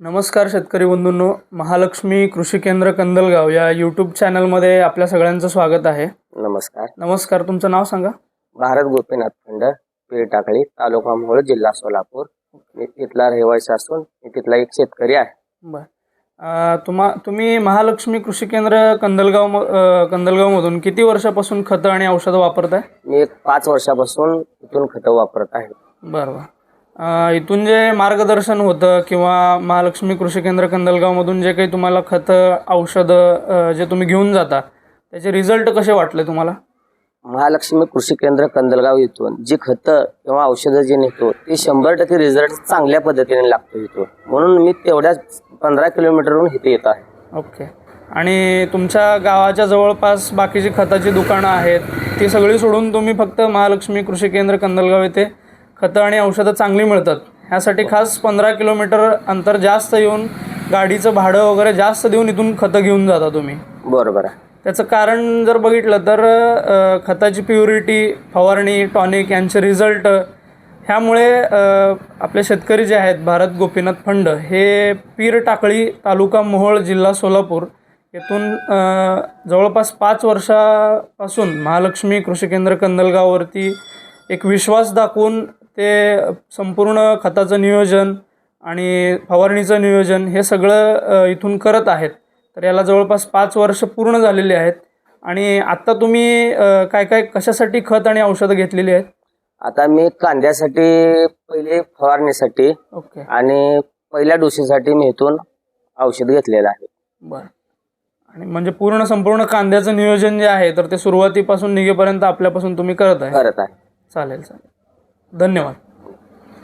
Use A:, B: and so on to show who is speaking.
A: नमस्कार शेतकरी बंधूंनो, महालक्ष्मी कृषी केंद्र कंदलगाव या यूट्यूब चॅनलमध्ये आपल्या सगळ्यांचं स्वागत आहे।
B: नमस्कार।
A: तुमचं नाव सांगा।
B: भारत गोपीनाथ खंड, पेठ टाकळी, तालुका मोहोळ, जिल्हा सोलापूर। मी तिथला रहिवासी असून मी तिथला एक शेतकरी आहे।
A: तुम्ही महालक्ष्मी कृषी केंद्र कंदलगावमधून किती वर्षापासून खतं आणि औषधं वापरताय?
B: मी 5 वर्षापासून इथून खतं वापरत आहे।
A: बरोबर। इथून जे मार्गदर्शन होतं किंवा महालक्ष्मी कृषी केंद्र कंदलगावमधून जे काही तुम्हाला खतं औषधं जे तुम्ही घेऊन जाता त्याचे रिझल्ट कसे वाटले तुम्हाला?
B: महालक्ष्मी कृषी केंद्र कंदलगाव इथून जी खतं किंवा औषधं जे नेतो ते 100% रिझल्ट चांगल्या पद्धतीने लागतो इथून, म्हणून मी तेवढ्याच 15 किलोमीटरहून इथे येत आहे।
A: ओके। आणि तुमच्या गावाच्या जवळपास बाकीची खताची दुकानं आहेत ती सगळी सोडून तुम्ही फक्त महालक्ष्मी कृषी केंद्र कंदलगाव येथे खतं आणि औषधं चांगली मिळतात ह्यासाठी खास 15 किलोमीटर अंतर जास्त येऊन गाडीचं भाडं वगैरे जास्त देऊन इथून खतं घेऊन जाता तुम्ही?
B: बरोबर आहे।
A: त्याचं कारण जर बघितलं तर खताची प्युरिटी, फवारणी, टॉनिक यांचे रिझल्ट ह्यामुळे आपले शेतकरी जे आहेत भारत गोपीनाथ फंड हे पीर टाकळी, तालुका मोहोळ, जिल्हा सोलापूर येथून जवळपास 5 वर्षापासून महालक्ष्मी कृषी केंद्र कंदलगाववरती एक विश्वास दाखवून ते संपूर्ण खताचं नियोजन आणि फवारणीचं नियोजन हे सगळं इथून करत आहेत। तर याला जवळपास 5 वर्ष पूर्ण झालेली आहेत। आणि आत्ता तुम्ही काय कशासाठी खत आणि औषधं घेतलेली आहेत?
B: आता मी कांद्यासाठी पहिले फवारणीसाठी आणि पहिल्या डोसेसाठी मी इथून औषध घेतलेलं आहे।
A: बरं। आणि म्हणजे संपूर्ण कांद्याचं नियोजन जे आहे तर ते सुरुवातीपासून निघेपर्यंत आपल्यापासून तुम्ही करत आहे?
B: करत आहे।
A: चालेल। धन्यवाद।